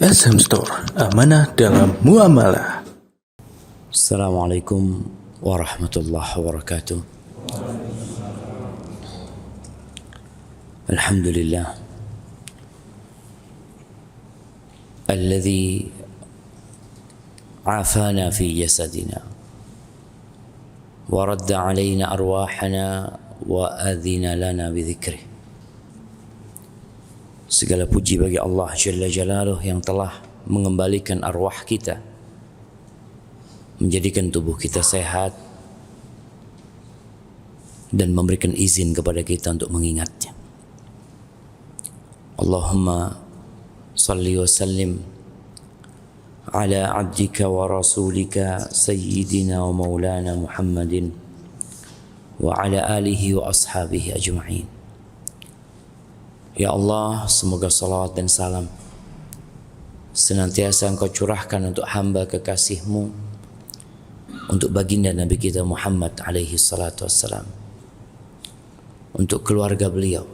SM Store, amanah dalam muamalah. Assalamualaikum warahmatullahi wabarakatuh. Alhamdulillah alladzi afana fi jasadina wa radda alaina arwahana wa adhina lana bi dzikrih. Segala puji bagi Allah Jalla Jalaluh yang telah mengembalikan arwah kita, menjadikan tubuh kita sehat, dan memberikan izin kepada kita untuk mengingatnya. Allahumma salli wa sallim ala abdika wa rasulika sayyidina wa maulana Muhammadin wa ala alihi wa ashabihi ajma'in. Ya Allah, semoga salawat dan salam senantiasa Engkau curahkan untuk hamba kekasih-Mu, untuk baginda Nabi kita Muhammad alaihi salatu wassalam, untuk keluarga beliau,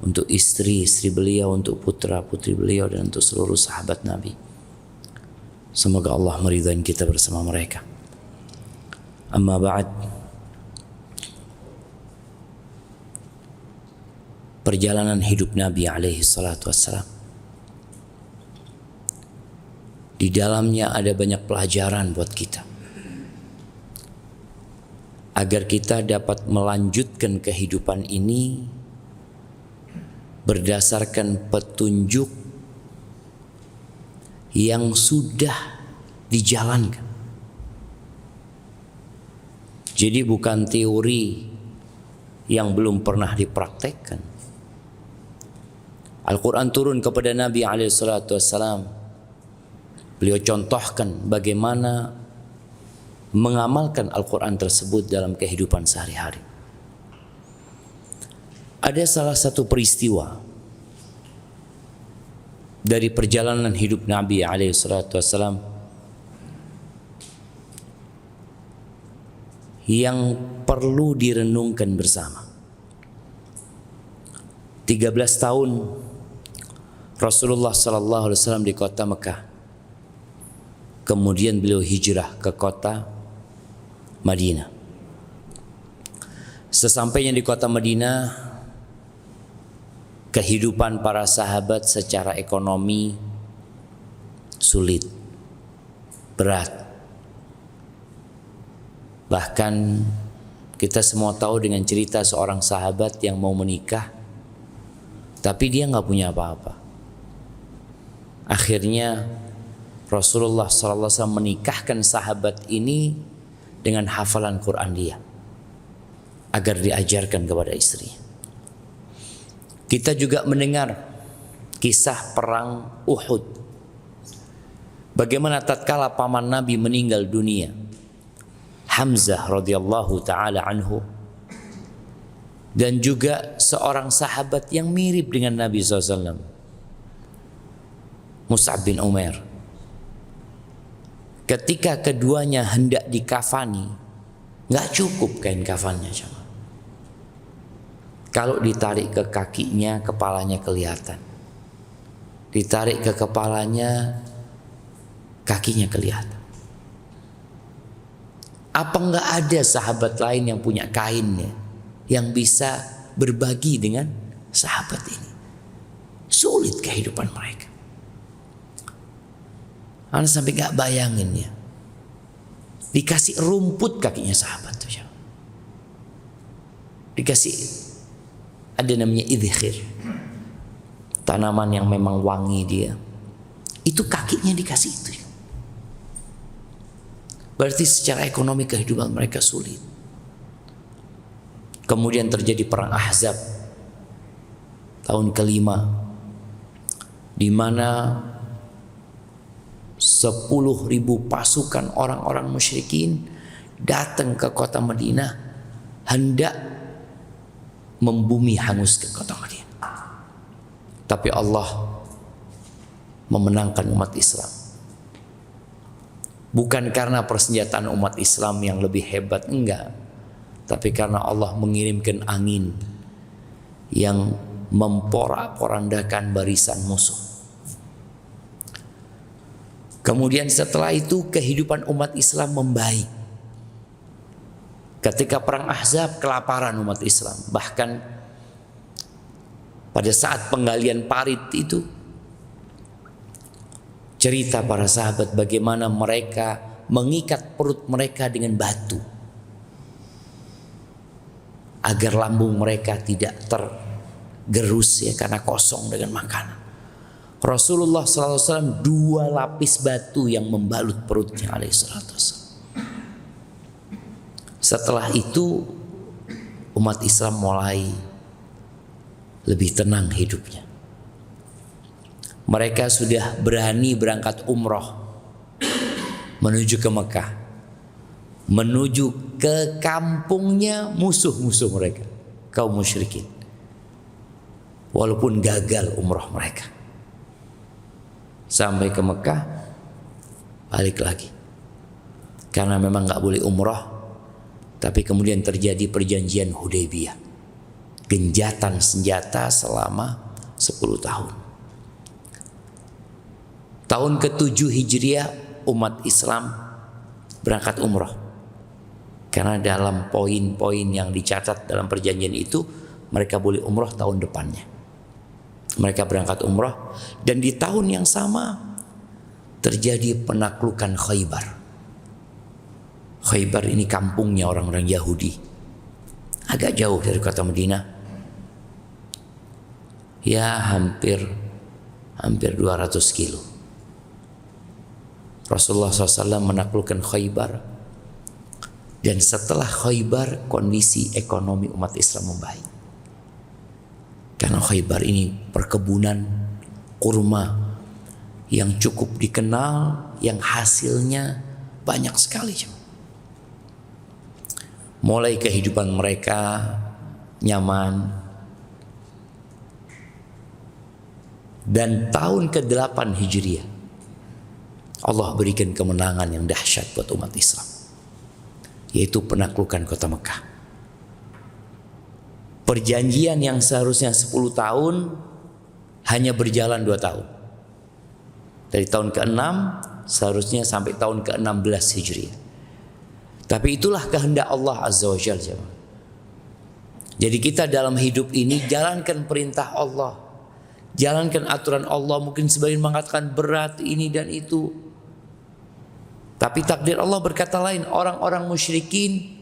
untuk istri-istri beliau, untuk putra-putri beliau, dan untuk seluruh sahabat Nabi. Semoga Allah meridhai kita bersama mereka. Amma ba'd. Perjalanan hidup Nabi alaihi salatu wassalam, di dalamnya ada banyak pelajaran buat kita, agar kita dapat melanjutkan kehidupan ini berdasarkan petunjuk yang sudah dijalankan. Jadi bukan teori yang belum pernah dipraktekkan. Al-Quran turun kepada Nabi SAW. Beliau contohkan bagaimana mengamalkan Al-Quran tersebut dalam kehidupan sehari-hari. Ada salah satu peristiwa dari perjalanan hidup Nabi SAW yang perlu direnungkan bersama. 13 tahun Rasulullah sallallahu alaihi wasallam di kota Mekah. Kemudian beliau hijrah ke kota Madinah. Sesampainya di kota Madinah, kehidupan para sahabat secara ekonomi sulit, berat. Bahkan kita semua tahu dengan cerita seorang sahabat yang mau menikah, tapi dia nggak punya apa-apa. Akhirnya Rasulullah SAW menikahkan sahabat ini dengan hafalan Quran dia, agar diajarkan kepada istrinya. Kita juga mendengar kisah perang Uhud. Bagaimana tatkala paman Nabi meninggal dunia, Hamzah radhiyallahu taala anhu, dan juga seorang sahabat yang mirip dengan Nabi SAW, Mus'ab bin Umair. Ketika keduanya hendak dikafani, nggak cukup kain kafannya, coba. Kalau ditarik ke kakinya, kepalanya kelihatan. Ditarik ke kepalanya, kakinya kelihatan. Apa nggak ada sahabat lain yang punya kainnya, yang bisa berbagi dengan sahabat ini? Sulit kehidupan mereka. Anda sampai gak bayangin ya, dikasih rumput kakinya sahabat tuh, dikasih ada namanya idkhir, tanaman yang memang wangi dia, itu kakinya dikasih itu. Berarti secara ekonomi kehidupan mereka sulit. Kemudian terjadi perang Ahzab tahun kelima, di mana 10.000 pasukan orang-orang musyrikin datang ke kota Madinah, hendak membumi hangus ke kota Madinah. Tapi Allah memenangkan umat Islam. Bukan karena persenjataan umat Islam yang lebih hebat, enggak, tapi karena Allah mengirimkan angin yang memporak-porandakan barisan musuh. Kemudian setelah itu kehidupan umat Islam membaik. Ketika perang Ahzab, kelaparan umat Islam. Bahkan pada saat penggalian parit itu, cerita para sahabat bagaimana mereka mengikat perut mereka dengan batu agar lambung mereka tidak tergerus ya, karena kosong dengan makanan. Rasulullah SAW 2 lapis batu yang membalut perutnya alaihissalatu wassalam. Setelah itu umat Islam mulai lebih tenang hidupnya. Mereka sudah berani berangkat umroh menuju ke Mekah, menuju ke kampungnya musuh-musuh mereka, kaum musyrikin. Walaupun gagal umroh mereka, sampai ke Mekah balik lagi, karena memang nggak boleh umroh. Tapi kemudian terjadi perjanjian Hudaybiyah, genjatan senjata selama 10 tahun. Tahun ke-7 Hijriah umat Islam berangkat umroh, karena dalam poin-poin yang dicatat dalam perjanjian itu mereka boleh umroh tahun depannya. Mereka berangkat umroh, dan di tahun yang sama terjadi penaklukan Khaybar. Khaybar ini kampungnya orang-orang Yahudi, agak jauh dari kota Madinah, ya hampir 200 kilo. Rasulullah SAW menaklukkan Khaybar, dan setelah Khaybar kondisi ekonomi umat Islam membaik, karena Khaybar ini perkebunan kurma yang cukup dikenal, yang hasilnya banyak sekali. Mulai kehidupan mereka nyaman, dan tahun ke-8 Hijriah Allah berikan kemenangan yang dahsyat buat umat Islam, yaitu penaklukan kota Mekah. Perjanjian yang seharusnya 10 tahun hanya berjalan 2 tahun. Dari tahun ke-6 seharusnya sampai tahun ke-16 Hijriah. Tapi itulah kehendak Allah Azza wa Jalla. Jadi kita dalam hidup ini jalankan perintah Allah, jalankan aturan Allah. Mungkin sebagian mengatakan berat ini dan itu, tapi takdir Allah berkata lain. Orang-orang musyrikin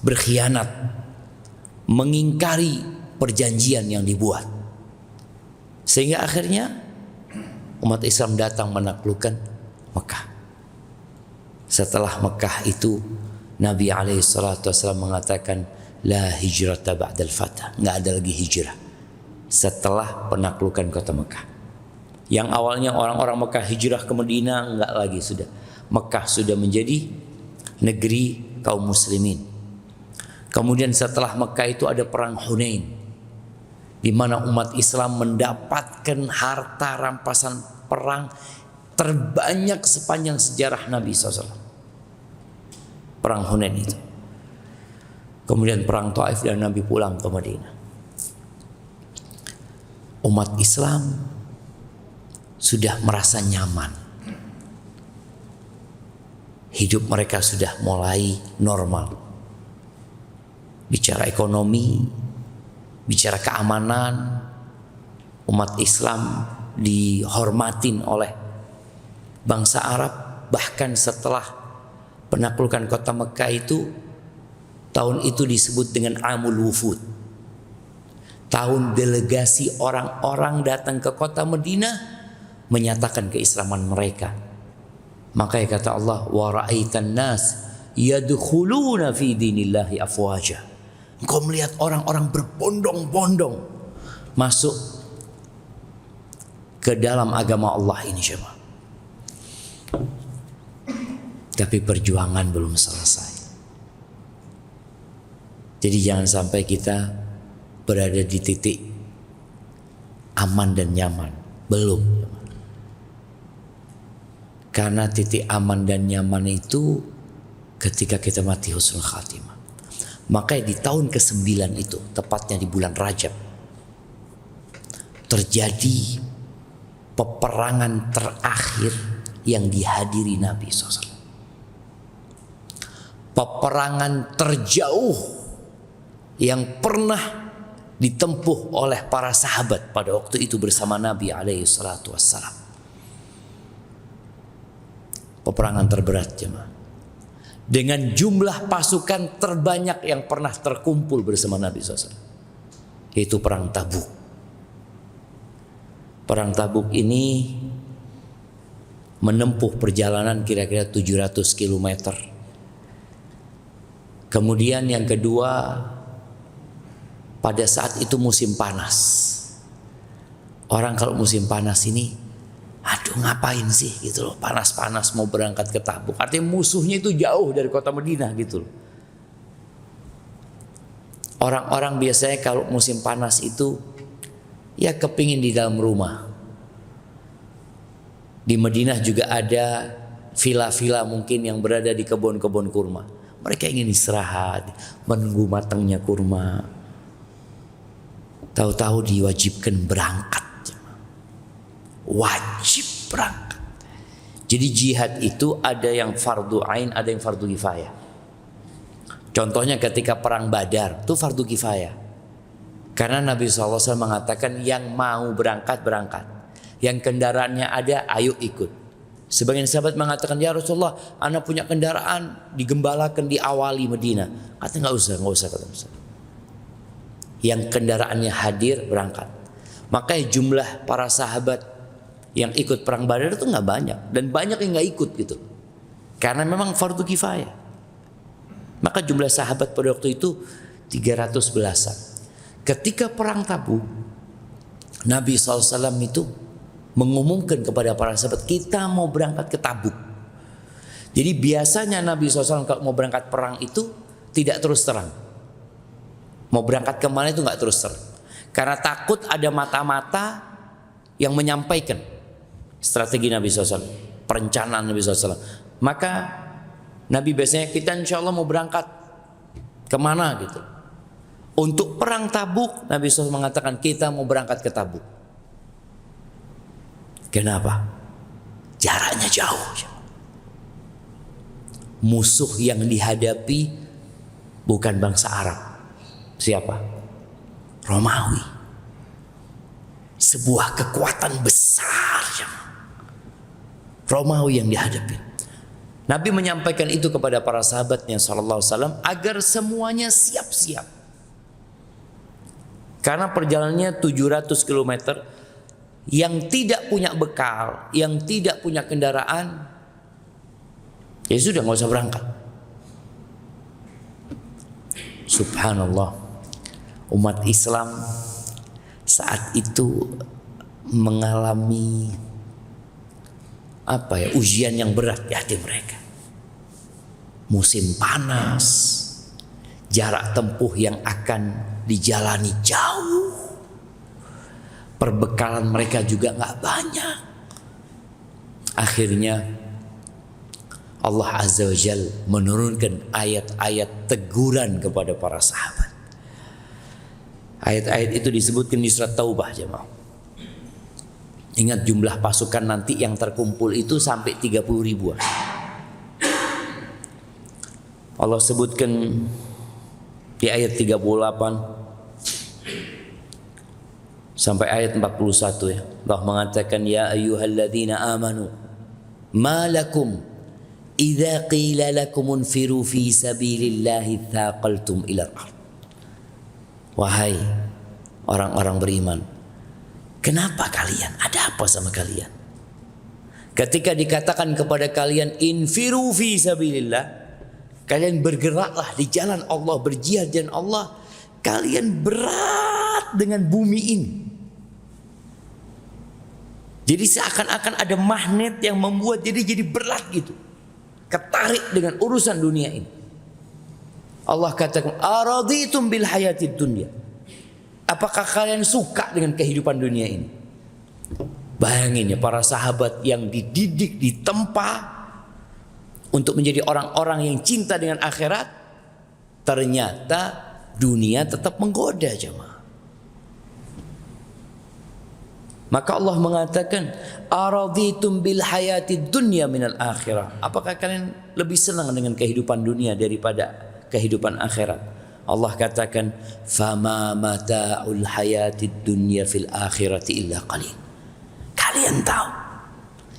berkhianat, mengingkari perjanjian yang dibuat, sehingga akhirnya umat Islam datang menaklukkan Mekah. Setelah Mekah itu Nabi SAW mengatakan la hijrata ba'dal fath, nggak ada lagi hijrah setelah penaklukan kota Mekah. Yang awalnya orang-orang Mekah hijrah ke Madinah, nggak lagi, sudah Mekah sudah menjadi negeri kaum muslimin. Kemudian setelah Mekah itu ada perang Hunain, di mana umat Islam mendapatkan harta rampasan perang terbanyak sepanjang sejarah Nabi SAW. Perang Hunain itu. Kemudian perang Taif dan Nabi pulang ke Madinah. Umat Islam sudah merasa nyaman. Hidup mereka sudah mulai normal. Bicara ekonomi, bicara keamanan, umat Islam dihormatin oleh bangsa Arab. Bahkan setelah penaklukan kota Mekah itu, tahun itu disebut dengan Amul Wufud, tahun delegasi orang-orang datang ke kota Madinah menyatakan keislaman mereka. Makanya kata Allah, wa ra'aitan nas yadkhuluna fi dinillahi afwaja. Engkau melihat orang-orang berbondong-bondong masuk ke dalam agama Allah ini, jemaah. Tapi perjuangan belum selesai. Jadi jangan sampai kita berada di titik aman dan nyaman. Belum. Karena titik aman dan nyaman itu ketika kita mati husnul khatimah. Makanya di tahun ke-9 itu, tepatnya di bulan Rajab, terjadi peperangan terakhir yang dihadiri Nabi SAW. Peperangan terjauh yang pernah ditempuh oleh para sahabat pada waktu itu bersama Nabi alaihi salatu wassalam. Peperangan terberat jemaah. Dengan jumlah pasukan terbanyak yang pernah terkumpul bersama Nabi SAW. Yaitu perang Tabuk. Perang Tabuk ini menempuh perjalanan kira-kira 700 km. Kemudian yang kedua, pada saat itu musim panas. Orang kalau musim panas ini, aduh ngapain sih gitu loh, panas-panas mau berangkat ke Tabuk. Artinya musuhnya itu jauh dari kota Madinah gitu loh. Orang-orang biasanya kalau musim panas itu ya kepingin di dalam rumah. Di Madinah juga ada villa-villa mungkin yang berada di kebun-kebun kurma. Mereka ingin istirahat, menunggu matangnya kurma. Tahu-tahu diwajibkan berangkat. Wajib berangkat. Jadi jihad itu ada yang fardu ain, ada yang fardu kifayah. Contohnya ketika perang Badar, itu fardu kifayah. Karena Nabi SAW mengatakan yang mau berangkat, berangkat. Yang kendaraannya ada, ayo ikut. Sebagian sahabat mengatakan, ya Rasulullah, anak punya kendaraan, digembalakan di awali Madinah. Kata nggak usah kata Rasul. Yang kendaraannya hadir berangkat. Makanya jumlah para sahabat yang ikut perang Badar itu nggak banyak, dan banyak yang nggak ikut gitu. Karena memang fardu kifayah. Maka jumlah sahabat pada waktu itu 300 belasan. Ketika perang Tabuk, Nabi SAW itu mengumumkan kepada para sahabat, kita mau berangkat ke Tabuk. Jadi biasanya Nabi SAW kalau mau berangkat perang itu tidak terus terang. Mau berangkat kemana itu nggak terus terang. Karena takut ada mata-mata yang menyampaikan strategi Nabi SAW, perencanaan Nabi SAW. Maka Nabi biasanya, kita insya Allah mau berangkat kemana gitu. Untuk perang Tabuk, Nabi SAW mengatakan kita mau berangkat ke Tabuk. Kenapa? Jaraknya jauh. Musuh yang dihadapi bukan bangsa Arab. Siapa? Romawi. Sebuah kekuatan besar. Romawi yang dihadapi. Nabi menyampaikan itu kepada para sahabatnya sallallahu alaihi wasallam agar semuanya siap-siap. Karena perjalanannya 700 km. Yang tidak punya bekal, yang tidak punya kendaraan, ya sudah nggak usah berangkat. Subhanallah, umat Islam saat itu mengalami ujian yang berat di hati mereka. Musim panas, jarak tempuh yang akan dijalani jauh. Perbekalan mereka juga nggak banyak. Akhirnya Allah Azza wa Jalla menurunkan ayat-ayat teguran kepada para sahabat. Ayat-ayat itu disebutkan di surat Taubah jemaah. Ingat jumlah pasukan nanti yang terkumpul itu sampai 30 ribuan. Allah sebutkan di ayat 38 sampai ayat 41 ya. Allah mengatakan, ya ayyuhalladzina amanu ma lakum idza qila lakum unfiru fi sabilillahi thaqaltum ila al-ard. Wahai orang-orang beriman, kenapa kalian? Ada apa sama kalian? Ketika dikatakan kepada kalian infiru fi sabilillah, kalian bergeraklah di jalan Allah, berjihad di jalan Allah, kalian berat dengan bumi ini. Jadi seakan-akan ada magnet yang membuat jadi berat gitu. Ketarik dengan urusan dunia ini. Allah katakan, araditum bil hayatid dunya. Apakah kalian suka dengan kehidupan dunia ini? Bayangin ya, para sahabat yang dididik, ditempa untuk menjadi orang-orang yang cinta dengan akhirat, ternyata dunia tetap menggoda jemaah. Maka Allah mengatakan, araditum bil hayati dunya minal akhirah. Apakah kalian lebih senang dengan kehidupan dunia daripada kehidupan akhirat? Allah katakan, fama mata'ul hayati dunya fil akhirati illa qalil. Kalian tahu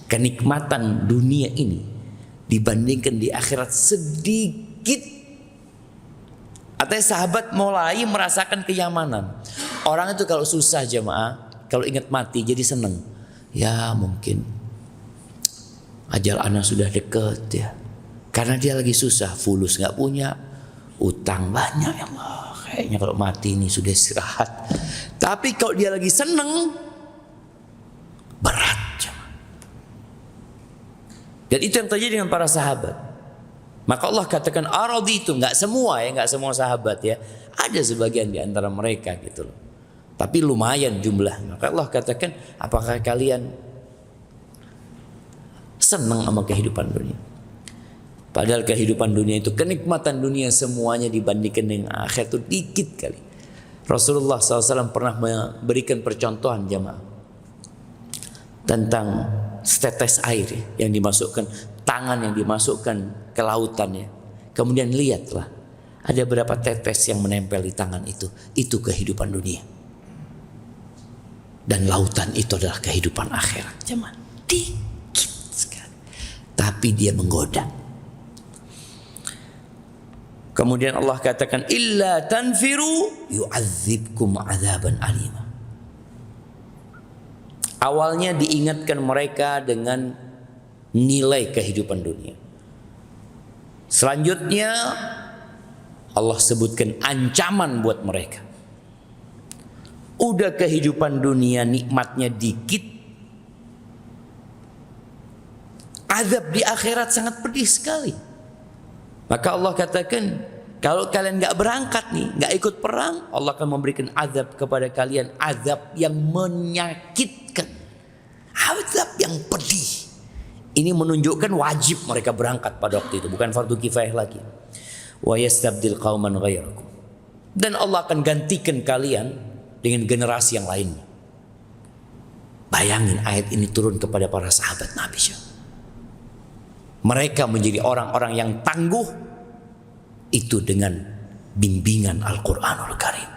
kenikmatan dunia ini dibandingkan di akhirat sedikit. Artinya sahabat mulai merasakan kenyamanan. Orang itu kalau susah jemaah, kalau ingat mati jadi seneng. Ya mungkin ajal anak sudah dekat ya. Karena dia lagi susah, fulus nggak punya, utang banyak ya Allah. Kayaknya kalau mati ini sudah istirahat. Tapi kalau dia lagi seneng, berat. Dan itu yang terjadi dengan para sahabat. Maka Allah katakan araditu, nggak semua ya, nggak semua sahabat ya. Ada sebagian di antara mereka gitu loh. Tapi lumayan jumlah. Maka Allah katakan, apakah kalian senang sama kehidupan dunia? Padahal kehidupan dunia itu, kenikmatan dunia semuanya dibandingkan dengan akhirat itu dikit kali. Rasulullah SAW pernah memberikan percontohan jamaah tentang setetes air yang dimasukkan, tangan yang dimasukkan ke lautan ya. Kemudian lihatlah, ada berapa tetes yang menempel di tangan itu kehidupan dunia. Dan lautan itu adalah kehidupan akhirat. Cuman dikit sekali. Tapi dia menggoda. Kemudian Allah katakan, illa tanfiru yu'adzibkum adzaban alima. Awalnya diingatkan mereka dengan nilai kehidupan dunia. Selanjutnya Allah sebutkan ancaman buat mereka. Udah kehidupan dunia nikmatnya dikit, azab di akhirat sangat pedih sekali. Maka Allah katakan, kalau kalian gak berangkat nih, gak ikut perang, Allah akan memberikan azab kepada kalian, azab yang menyakitkan, azab yang pedih. Ini menunjukkan wajib mereka berangkat pada waktu itu, bukan fardu kifayah lagi. Wa yastabdil qauman ghairakum. Dan Allah akan gantikan kalian dengan generasi yang lainnya. Bayangin ayat ini turun kepada para sahabat Nabi. Mereka menjadi orang-orang yang tangguh itu dengan bimbingan Al-Quranul Karim.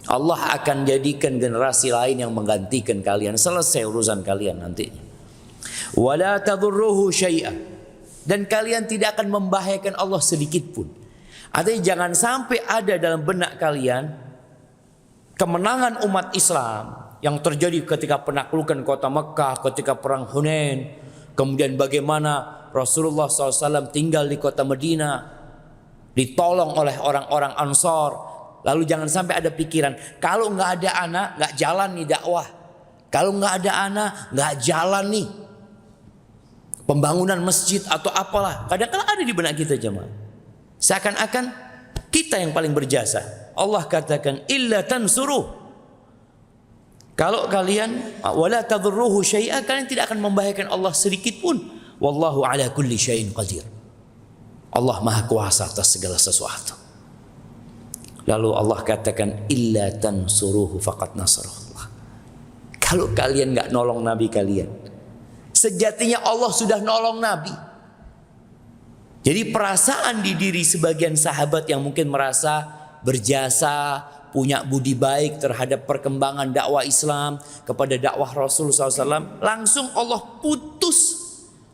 Allah akan jadikan generasi lain yang menggantikan kalian. Selesai urusan kalian nantinya. Wala tadurruhu syai'a. Dan kalian tidak akan membahayakan Allah sedikit pun. Artinya jangan sampai ada dalam benak kalian kemenangan umat Islam yang terjadi ketika penaklukan kota Mekah, ketika perang Hunain, kemudian bagaimana Rasulullah SAW tinggal di kota Madinah, ditolong oleh orang-orang Ansor. Lalu jangan sampai ada pikiran, kalau nggak ada anak, nggak jalan nih dakwah. Kalau nggak ada anak, nggak jalan nih pembangunan masjid atau apalah. Kadang-kadang ada di benak kita jemaah. Seakan-akan kita yang paling berjasa. Allah katakan illa tansuruh. Kalau kalian wala tadurruhu syai'a, kalian tidak akan membahayakan Allah sedikit pun. Wallahu ala kulli syai'in qadir. Allah Maha Kuasa atas segala sesuatu. Lalu Allah katakan illa tansuruhu faqad nasarallah. Kalau kalian enggak nolong nabi kalian, sejatinya Allah sudah nolong nabi. Jadi perasaan di diri sebagian sahabat yang mungkin merasa berjasa, punya budi baik terhadap perkembangan dakwah Islam kepada dakwah Rasul SAW, langsung Allah putus.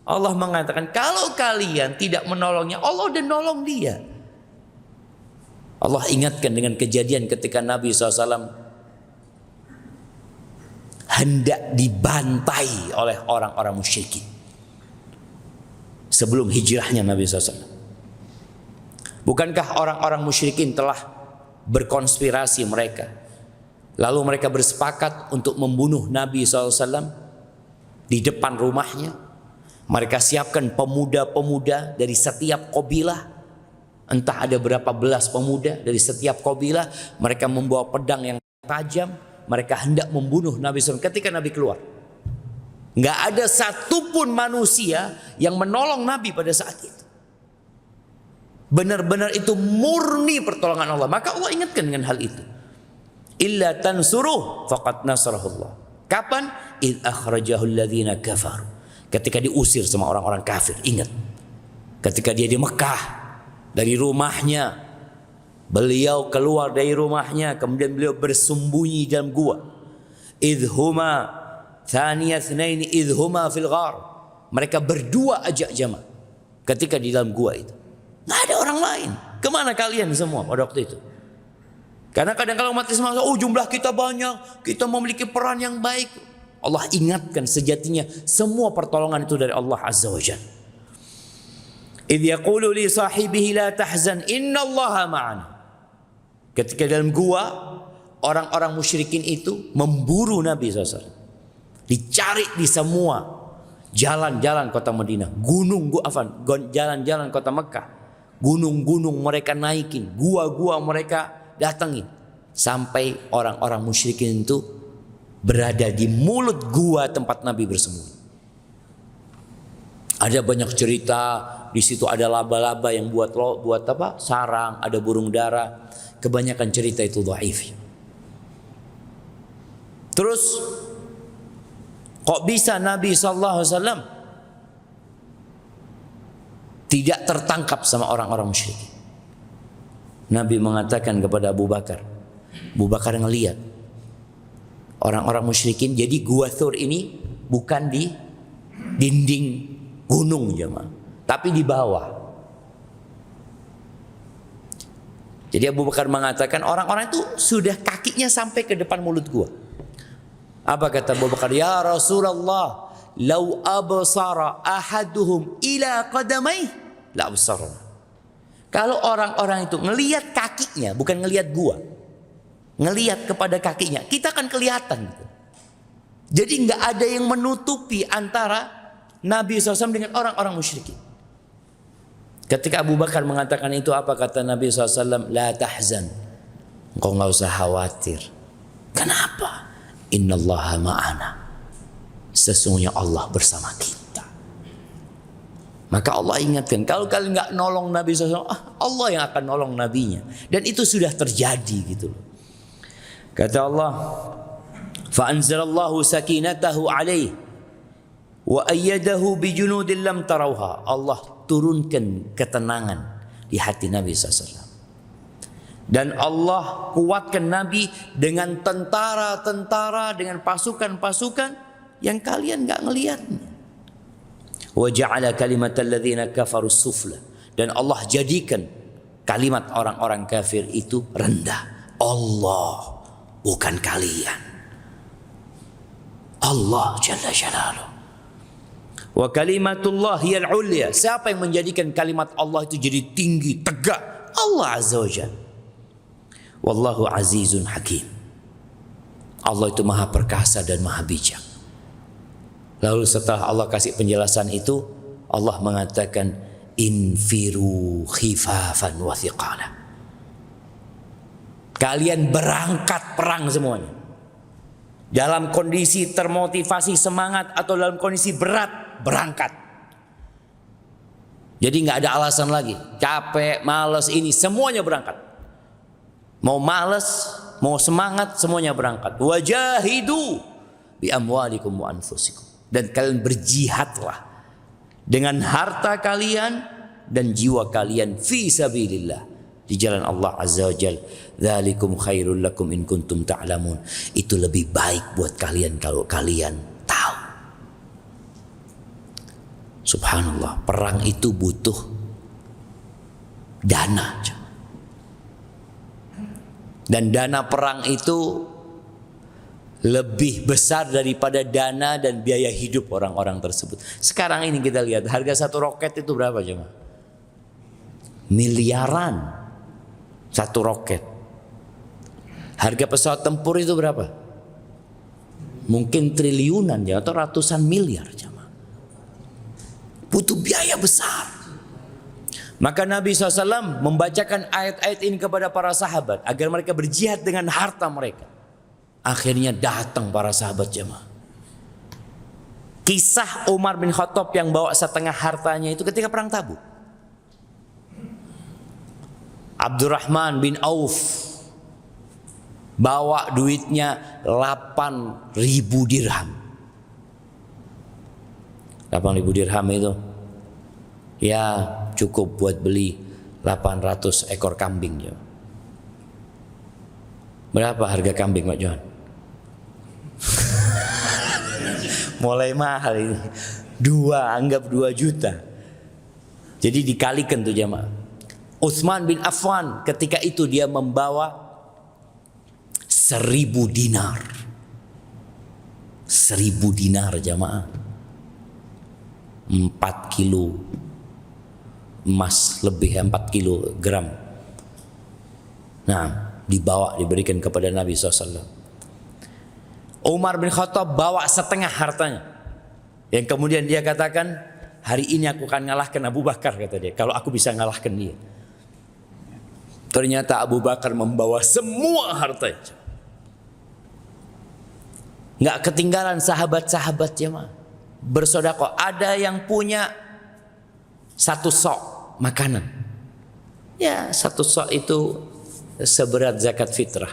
Allah mengatakan kalau kalian tidak menolongnya, Allah udah nolong dia. Allah ingatkan dengan kejadian ketika Nabi SAW hendak dibantai oleh orang-orang musyrikin sebelum hijrahnya Nabi SAW. Bukankah orang-orang musyrikin telah berkonspirasi mereka, lalu mereka bersepakat untuk membunuh Nabi SAW di depan rumahnya. Mereka siapkan pemuda-pemuda dari setiap kabilah, entah ada berapa belas pemuda dari setiap kabilah. Mereka membawa pedang yang tajam, mereka hendak membunuh Nabi SAW. Ketika Nabi keluar, nggak ada satupun manusia yang menolong Nabi pada saat itu. Benar-benar itu murni pertolongan Allah. Maka Allah ingatkan dengan hal itu. Illa tansuruh faqad nasarahullah. Kapan? Idh akhrajahu alladhina kafar. Ketika diusir sama orang-orang kafir. Ingat. Ketika dia di Mekah, dari rumahnya, beliau keluar dari rumahnya, kemudian beliau bersembunyi dalam gua. Idhuma thaniyatnaini idhuma fil ghar. Mereka berdua aja jamaah ketika di dalam gua itu. Nggak ada orang lain. Kemana kalian semua pada waktu itu? Karena kadang-kadang umat Islam, oh jumlah kita banyak, kita memiliki peran yang baik. Allah ingatkan sejatinya semua pertolongan itu dari Allah Azza wa Jalla. Idh yaqulu li sahibihi la tahzan innallaha ma'ana. Ketika dalam gua, orang-orang musyrikin itu memburu Nabi SAW. Dicari di semua jalan-jalan kota Madinah, jalan-jalan kota Mekah, gunung-gunung mereka naikin, gua-gua mereka datangin, sampai orang-orang musyrikin itu berada di mulut gua tempat Nabi bersembunyi. Ada banyak cerita, di situ ada laba-laba yang buat apa? Sarang, ada burung dara. Kebanyakan cerita itu dhaif. Terus kok bisa Nabi SAW tidak tertangkap sama orang-orang musyrik? Nabi mengatakan kepada Abu Bakar. Abu Bakar ngelihat orang-orang musyrikin. Jadi Gua Thur ini bukan di dinding gunung jemaah, tapi di bawah. Jadi Abu Bakar mengatakan orang-orang itu sudah kakinya sampai ke depan mulut gua. Apa kata Abu Bakar? Ya Rasulullah, lau absara ahaduhum ila qadamai la absarna. Kalau orang-orang itu ngelihat kakinya, bukan ngelihat gua, ngelihat kepada kakinya, kita akan kelihatan gitu. Jadi nggak ada yang menutupi antara Nabi SAW dengan orang-orang musyrikin. Ketika Abu Bakar mengatakan itu, apa kata Nabi SAW? La tahzan, engkau nggak usah khawatir. Kenapa? Innallaha ma'ana, sesungguhnya Allah bersama kita. Maka Allah ingatkan, kalau kalian nggak nolong Nabi SAW, Allah yang akan nolong nabinya. Dan itu sudah terjadi gitu loh. Kata Allah, fa anzalallahu sakinatahu alaihi wa ayyadahu bijunudin lam tarauha. Allah turunkan ketenangan di hati Nabi SAW. Dan Allah kuatkan Nabi dengan tentara-tentara, dengan pasukan-pasukan yang kalian nggak ngelihatnya. Wa ja'ala kalimatal ladzina kafaru sufla. Dan Allah jadikan kalimat orang-orang kafir itu rendah. Allah, bukan kalian. Allah Jalla Jalaluh. Wa kalimatullah hiyal ulya. Siapa yang menjadikan kalimat Allah itu jadi tinggi, tegak? Allah Azza wa Jalla. Wallahu azizun hakim. Allah itu maha perkasa dan maha bijak. Lalu setelah Allah kasih penjelasan itu, Allah mengatakan infiru khifafan wa thiqala. Kalian berangkat perang semuanya. Dalam kondisi termotivasi, semangat, atau dalam kondisi berat, berangkat. Jadi nggak ada alasan lagi. Capek, malas, ini semuanya berangkat. Mau malas, mau semangat, semuanya berangkat. Wajahidu bi amwalikum wa anfusikum. Dan kalian berjihadlah dengan harta kalian dan jiwa kalian fi sabilillah, di jalan Allah Azza wa Jalla. Dzalikum khairul lakum in kuntum ta'lamun. Itu lebih baik buat kalian kalau kalian tahu. Subhanallah, perang itu butuh dana. Dan dana perang itu lebih besar daripada dana dan biaya hidup orang-orang tersebut. Sekarang ini kita lihat harga satu roket itu berapa coba? Miliaran satu roket. Harga pesawat tempur itu berapa? Mungkin triliunan ya, atau ratusan miliar coba. Butuh biaya besar. Maka Nabi SAW membacakan ayat-ayat ini kepada para sahabat agar mereka berjihad dengan harta mereka. Akhirnya datang para sahabat jemaah. Kisah Umar bin Khattab yang bawa setengah hartanya itu ketika perang Tabuk. Abdurrahman bin Auf bawa duitnya 8.000 dirham. 8.000 dirham itu ya cukup buat beli 800 ekor kambing. Berapa harga kambing Pak Johan? Mulai mahal ini. Anggap 2 juta. Jadi dikalikan tuh jamaah. Utsman bin Affan ketika itu dia membawa 1.000 dinar. 1.000 dinar jamaah. 4 kilo emas lebih 4 kilogram. Nah, dibawa diberikan kepada Nabi SAW. Umar bin Khattab bawa setengah hartanya. Yang kemudian dia katakan, hari ini aku akan ngalahkan Abu Bakar, kata dia. Kalau aku bisa ngalahkan dia. Ternyata Abu Bakar membawa semua hartanya. Nggak ketinggalan sahabat-sahabat jemaah. Bersedekah. Ada yang punya 1 sok makanan. Ya 1 sok itu seberat zakat fitrah.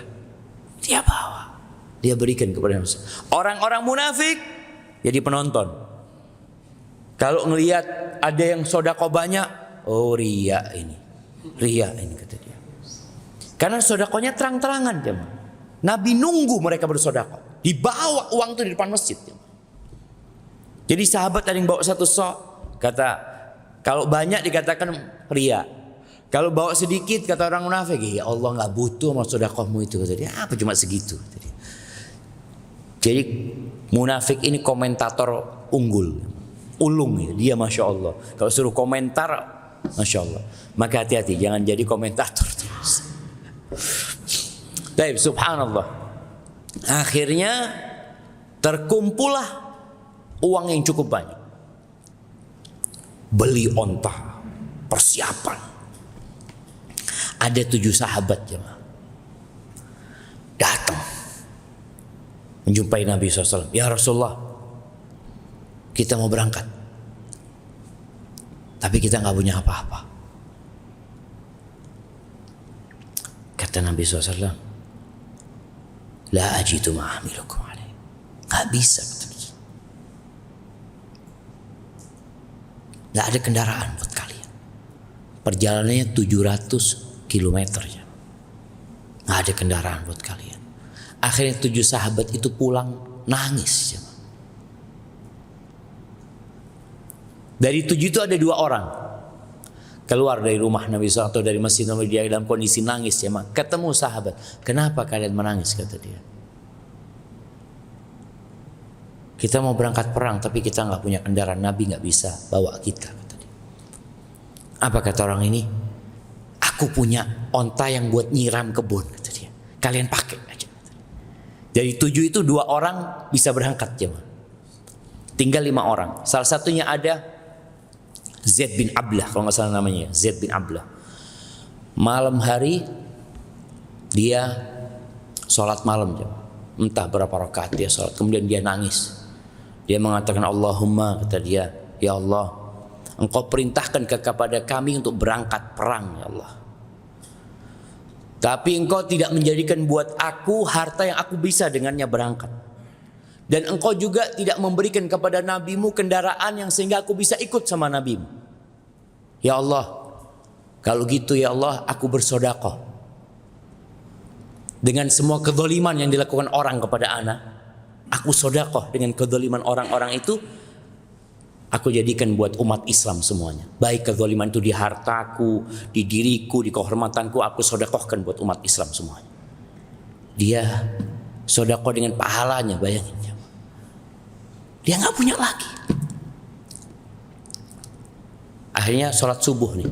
Dia bawa. Dia berikan kepada manusia. Orang-orang munafik jadi penonton. Kalau ngelihat ada yang sedekah banyak, oh riya ini kata dia. Karena sedekahnya terang-terangan jemaah. Nabi nunggu mereka bersedekah. Dibawa uang itu di depan masjid. Jadi sahabat ada yang bawa 1 sok, kata kalau banyak dikatakan riya. Kalau bawa sedikit kata orang munafik, ya Allah nggak butuh sama sedekahmu itu, kata dia. Apa cuma segitu? Kata dia. Jadi munafik ini komentator unggul. Ulung ya, dia Masya Allah. Kalau suruh komentar, Masya Allah. Maka hati-hati, jangan jadi komentator terus. Baik, subhanallah. Akhirnya terkumpullah uang yang cukup banyak. Beli onta, persiapan. Ada 7 sahabat jemaah. Datang menjumpai Nabi SAW. Ya Rasulullah, kita mau berangkat, tapi kita nggak punya apa-apa. Kata Nabi SAW, la ajidu ma'amilukum alaih. Nggak bisa. Nggak ada kendaraan buat kalian. Perjalanannya 700 kilometer ya. Nggak ada kendaraan buat kalian. Akhirnya 7 sahabat itu pulang nangis ya. Dari 7 itu ada 2 orang keluar dari rumah Nabi SAW atau dari masjid Nabi, dia dalam kondisi nangis ya. Ketemu sahabat, kenapa kalian menangis, kata dia. Kita mau berangkat perang tapi kita nggak punya kendaraan, Nabi nggak bisa bawa kita, kata dia. Apa kata orang ini? Aku punya onta yang buat nyiram kebun, kata dia. Kalian pakai aja. Dari 7 itu 2 orang bisa berangkat jemaah. Tinggal 5 orang. Salah satunya ada Zaid bin Ablah, kalau nggak salah namanya, Zaid bin Ablah. Malam hari dia sholat malam, entah berapa rakaat dia sholat. Kemudian dia nangis. Dia mengatakan, Allahumma, kata dia, ya Allah, Engkau perintahkan kepada kami untuk berangkat perang, ya Allah. Tapi Engkau tidak menjadikan buat aku harta yang aku bisa dengannya berangkat. Dan Engkau juga tidak memberikan kepada nabimu kendaraan yang sehingga aku bisa ikut sama nabimu. Ya Allah, kalau gitu ya Allah, aku bersedekah dengan semua kezaliman yang dilakukan orang kepada anak. Aku sedekah dengan kezaliman orang-orang itu. Aku jadikan buat umat Islam semuanya. Baik kezaliman itu di hartaku, di diriku, di kehormatanku, aku sedekahkan buat umat Islam semuanya. Dia sedekah dengan pahalanya, bayangin. Dia nggak punya lagi. Akhirnya sholat subuh nih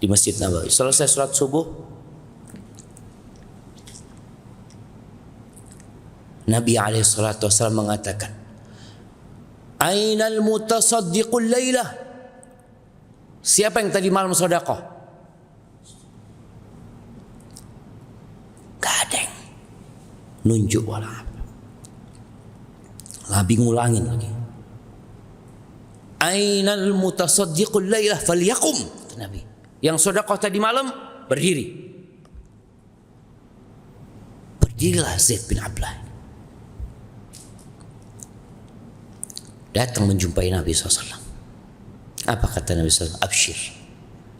di Masjid Nabawi. Selesai sholat subuh, Nabi SAW mengatakan, Ainal mutasaddiqul laylah. Siapa yang tadi malam sedekah? Gak ada yang nunjuk wala apa. Nabi ngulangin lagi. Ainal mutasaddiqul laylah falyakum. Nabi, yang sedekah tadi malam berdiri. Dirilah Zaid bin Ablah. Datang menjumpai Nabi SAW. Apa kata Nabi SAW? Absyir,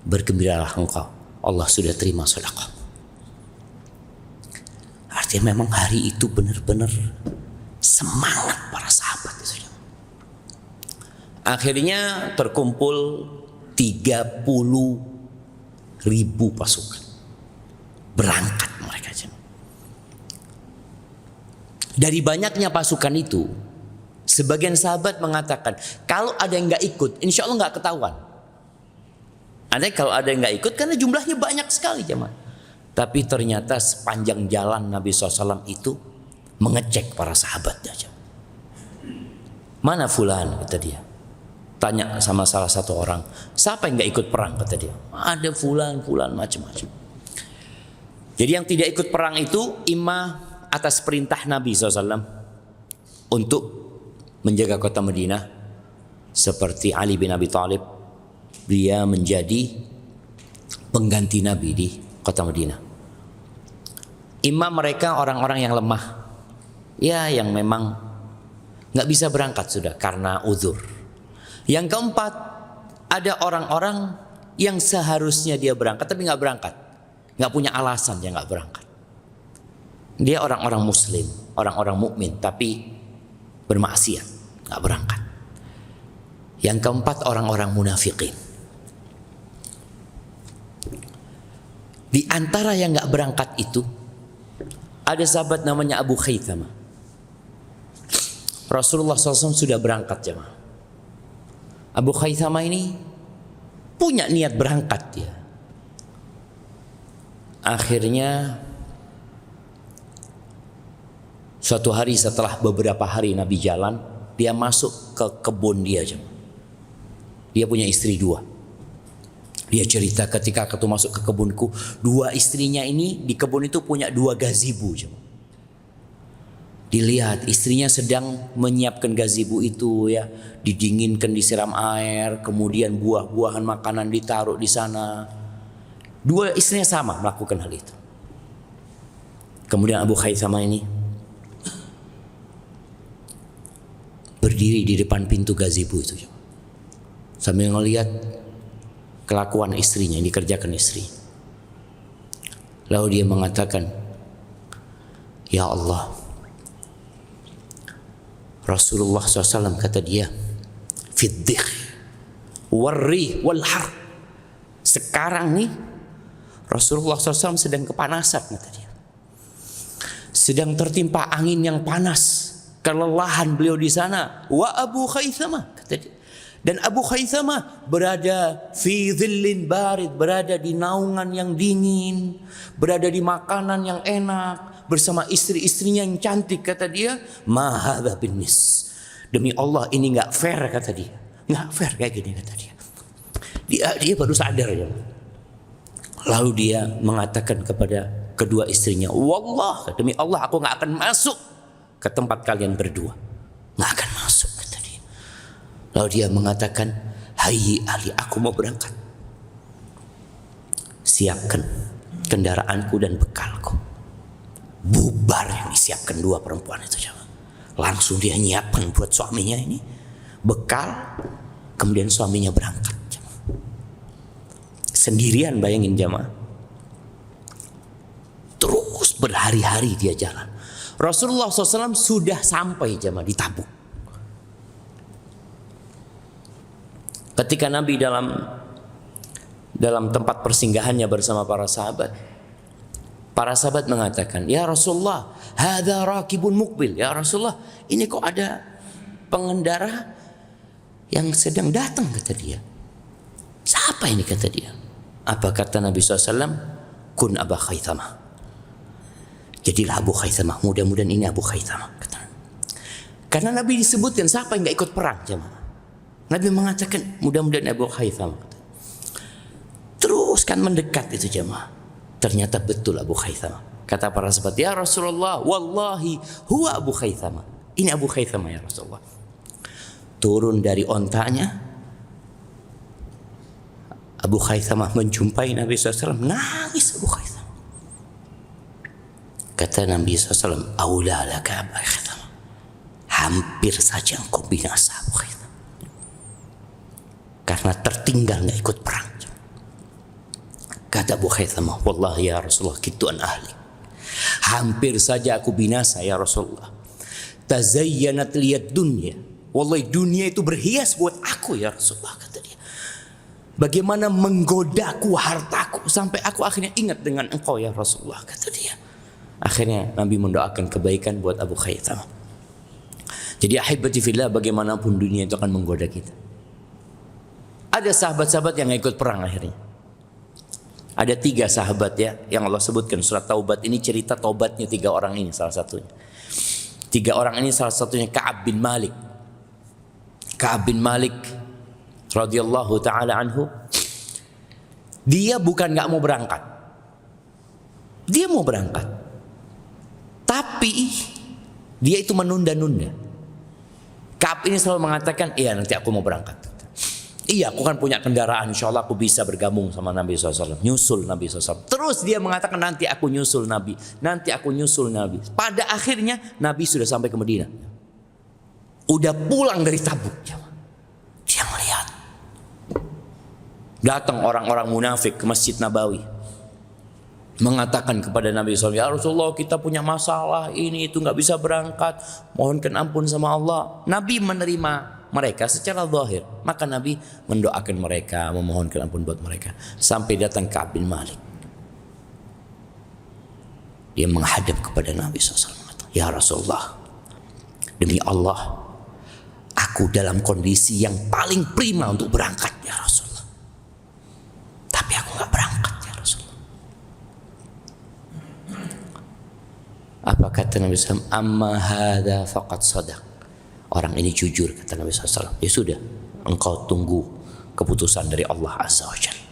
bergembiralah engkau, Allah sudah terima sedekah. Artinya memang hari itu benar-benar semangat para sahabat itu. Akhirnya terkumpul 30.000 pasukan. Berangkat mereka. Dari banyaknya pasukan itu, sebagian sahabat mengatakan, kalau ada yang nggak ikut, insya Allah nggak ketahuan. Andai kalau ada yang nggak ikut, karena jumlahnya banyak sekali jemaah. Tapi ternyata sepanjang jalan Nabi SAW itu mengecek para sahabatnya. Mana fulan, kata dia. Tanya sama salah satu orang, siapa yang nggak ikut perang, kata dia. Ada fulan macam-macam. Jadi yang tidak ikut perang itu imma atas perintah Nabi SAW untuk menjaga kota Madinah, seperti Ali bin Abi Thalib, dia menjadi pengganti Nabi di kota Madinah. Imam mereka orang-orang yang lemah, ya yang memang nggak bisa berangkat sudah karena uzur. Yang keempat, ada orang-orang yang seharusnya dia berangkat tapi nggak berangkat, nggak punya alasan dia nggak berangkat. Dia orang-orang Muslim, orang-orang mukmin tapi bermaksiat, nggak berangkat. Yang keempat, orang-orang munafikin. Di antara yang nggak berangkat itu ada sahabat namanya Abu Khaythama. Rasulullah SAW sudah berangkat jemaah. Abu Khaythama ini punya niat berangkat dia. Akhirnya suatu hari setelah beberapa hari Nabi jalan, dia masuk ke kebun dia jemaah. Dia punya istri 2. Dia cerita ketika aku masuk ke kebunku, 2 istrinya ini di kebun itu punya 2 gazebo. Dilihat istrinya sedang menyiapkan gazebo itu ya, didinginkan, disiram air, kemudian buah-buahan makanan ditaruh di sana. 2 istrinya sama melakukan hal itu. Kemudian Abu Khaythama ini berdiri di depan pintu gazebo itu sambil melihat kelakuan istrinya yang dikerjakan istri. Lalu dia mengatakan, ya Allah, Rasulullah SAW kata dia, fiddikh warri walhar. Sekarang nih Rasulullah SAW sedang kepanasan, kata dia. Sedang tertimpa angin yang panas, kelelahan beliau di sana. Wa Abu Khaythama, kata dia. Dan Abu Khaythama berada fi dhillin barid, berada di naungan yang dingin, berada di makanan yang enak, bersama istri-istrinya yang cantik, kata dia. Ma hadza binnis. Demi Allah ini enggak fair, kata dia. Enggak fair kayak gini, kata dia. Dia baru sadar ya. Lalu dia mengatakan kepada kedua istrinya, wallah, demi Allah aku enggak akan masuk ke tempat kalian berdua. Enggak akan masuk, kata dia. Lalu dia mengatakan, hayyi Ali, aku mau berangkat. Siapkan kendaraanku dan bekalku. Bubar yang disiapkan 2 perempuan itu. Langsung dia nyiapkan buat suaminya ini bekal, kemudian suaminya berangkat. Sendirian, bayangin jamaah. Terus berhari-hari dia jalan. Rasulullah SAW sudah sampai jamaah di Tabuk. Ketika Nabi dalam tempat persinggahannya bersama para sahabat mengatakan, ya Rasulullah, hadza rakibun muqbil. Ya Rasulullah, ini kok ada pengendara yang sedang datang, kata dia. Siapa ini, kata dia. Apa kata Nabi SAW? Kun Abu Khaythama. Jadilah Abu Khaythama. Mudah-mudahan ini Abu Khaythama, kata. Karena Nabi disebutkan siapa yang gak ikut perang jemaah. Nabi mengatakan mudah-mudahan Abu Khaythama. Terus kan mendekat itu jemaah. Ternyata betul Abu Khaythama. Kata para sahabat, ya Rasulullah, wallahi huwa Abu Khaythama. Ini Abu Khaythama ya Rasulullah. Turun dari ontanya, Abu Khaythama menjumpai Nabi SAW, nangis Abu Khaythama. Kata Nabi SAW, "Aula laka Abu Khaisamah." Hampir saja engkau binasa Abu Khaisamah. Karena tertinggal nggak ikut perang. Kata Abu Khaisamah, "Wallahi ya Rasulullah, kituan ahli. Hampir saja aku binasa ya Rasulullah. Tazayyanat liyad dunya. Wallahi dunia itu berhias buat aku ya Rasulullah," kata dia. "Bagaimana menggodaku hartaku sampai aku akhirnya ingat dengan engkau ya Rasulullah," kata dia. Akhirnya Nabi mendoakan kebaikan buat Abu Khaisamah. Jadi ahibati fillah, bagaimanapun dunia itu akan menggoda kita. Ada sahabat-sahabat yang ikut perang akhirnya. Ada 3 sahabat ya yang Allah sebutkan surat Taubat. Ini cerita taubatnya 3 orang ini salah satunya. 3 orang ini salah satunya Ka'ab bin Malik. Ka'ab bin Malik radhiyallahu taala anhu. Dia bukan nggak mau berangkat. Dia mau berangkat. Tapi dia itu menunda-nunda. Ka'ab ini selalu mengatakan, "Iya nanti aku mau berangkat. Iya aku kan punya kendaraan, insya Allah aku bisa bergabung sama Nabi SAW. Nyusul Nabi SAW." Terus dia mengatakan, "Nanti aku nyusul Nabi. Nanti aku nyusul Nabi." Pada akhirnya Nabi sudah sampai ke Madinah. Udah pulang dari Tabuk. Dia melihat. Datang orang-orang munafik ke Masjid Nabawi. Mengatakan kepada Nabi SAW, "Ya Rasulullah, kita punya masalah ini itu nggak bisa berangkat. Mohonkan ampun sama Allah." Nabi menerima mereka secara zahir, maka Nabi mendoakan mereka, memohonkan ampun buat mereka. Sampai datang Ka'ab bin Malik. Dia menghadap kepada Nabi SAW. "Ya Rasulullah, demi Allah, aku dalam kondisi yang paling prima untuk berangkat ya Rasulullah. Tapi aku nggak berangkat ya Rasulullah." Apa kata Nabi SAW? "Amma hadza faqad sadaq." Orang ini jujur, kata Nabi SAW. Ya sudah, engkau tunggu keputusan dari Allah Azza wa Jalla.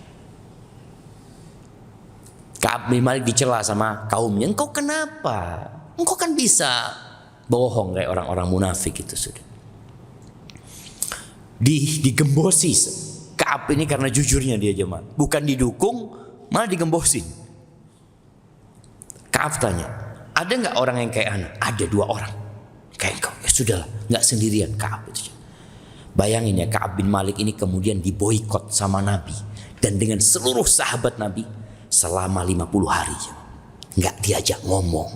Ka'ab bin Malik dicela sama kaumnya. "Engkau kenapa? Engkau kan bisa bohong kayak orang-orang munafik itu sudah." Digembosi Ka'ab ini karena jujurnya dia jemaah. Bukan didukung, malah digembosin. Ka'ab tanya, "Ada nggak orang yang kayak anak?" "Ada 2 orang kayak engkau." "Ya sudahlah, nggak sendirian Ka'ab itu." Bayangin ya, Ka'ab bin Malik ini kemudian diboikot sama Nabi dan dengan seluruh sahabat Nabi selama 50 hari. Nggak diajak ngomong.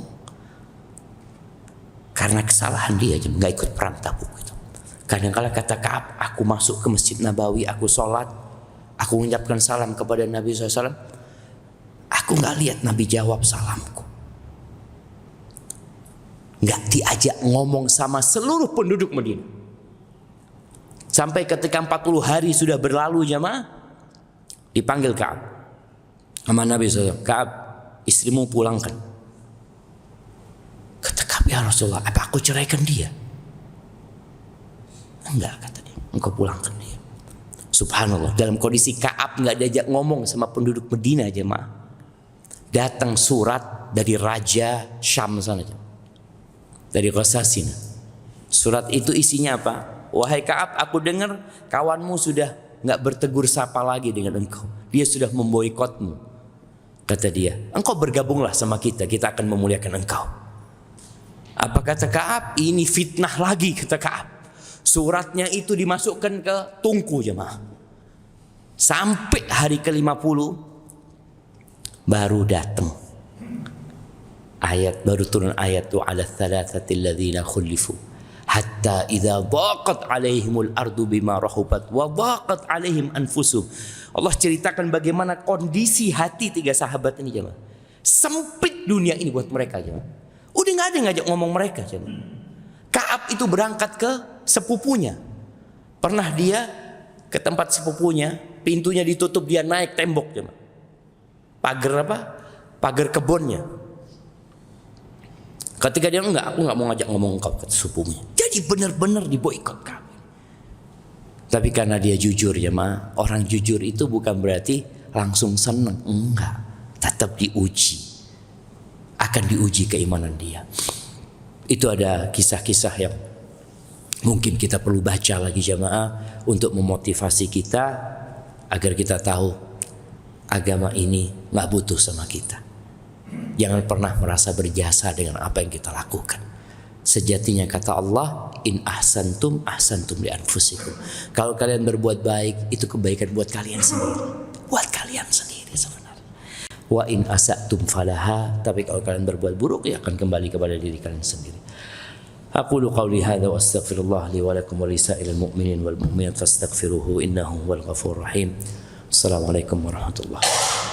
Karena kesalahan dia, nggak ikut perang Tabuk itu. Kadang-kala kata Ka'ab, "Aku masuk ke Masjid Nabawi, aku sholat, aku mengucapkan salam kepada Nabi SAW. Aku nggak lihat Nabi jawab salamku. Nggak diajak ngomong sama seluruh penduduk Madinah." Sampai ketika 40 hari sudah berlalu jamaah, dipanggil Ka'ab sama Nabi SAW. "Ka'ab, istrimu pulangkan." Kata Ka'ab, "Ya Rasulullah, apa aku ceraikan dia?" "Enggak," kata dia, "engkau pulangkan dia." Subhanallah, dalam kondisi Ka'ab nggak diajak ngomong sama penduduk Madinah jemaah, datang surat dari Raja Syam sana, dari Ghassasin. Surat itu isinya apa? "Wahai Ka'ab, aku dengar kawanmu sudah nggak bertegur sapa lagi dengan engkau. Dia sudah memboikotmu." Kata dia, "Engkau bergabunglah sama kita, kita akan memuliakan engkau." Apa kata Ka'ab? "Ini fitnah lagi," kata Ka'ab. Suratnya itu dimasukkan ke tungku jemaah. Sampai hari ke-50 baru datang ayat, baru turun ayat tu ala thalathatil ladzina khulifu hatta idza dhaqat alaihimul ardu bima rahubat wa dhaqat alaihim anfusuhum. Allah ceritakan bagaimana kondisi hati 3 sahabat ini jemaah. Sempit dunia ini buat mereka jemaah. Udah enggak ada ngajak ngomong mereka jemaah. Ka'ab itu berangkat ke sepupunya. Pernah dia ke tempat sepupunya, pintunya ditutup, dia naik tembok jemaah. Pagar apa? Pagar kebunnya. Ketika dia, "Enggak, aku enggak mau ngajak ngomong engkau," kata sepupunya. Jadi benar-benar diboikot Ka'ab. Tapi karena dia jujur jemaah, orang jujur itu bukan berarti langsung senang, enggak. Tetap diuji. Akan diuji keimanan dia. Itu ada kisah-kisah yang mungkin kita perlu baca lagi jemaah untuk memotivasi kita agar kita tahu agama ini nggak butuh sama kita. Jangan pernah merasa berjasa dengan apa yang kita lakukan. Sejatinya kata Allah, in ahsantum ahsantum li anfusikum. Kalau kalian berbuat baik, itu kebaikan buat kalian sendiri. Buat kalian sendiri sebenarnya. Wa in asatum falaha, tapi kalau kalian berbuat buruk, ya akan kembali kepada diri kalian sendiri. Aqulu qawli hadza wa astaghfirullah li wa lakum wa lisa'ilil mu'minin wal mu'minat fastaghfiruhu innahu huwal ghafurur rahim. Assalamualaikum warahmatullahi wabarakatuh.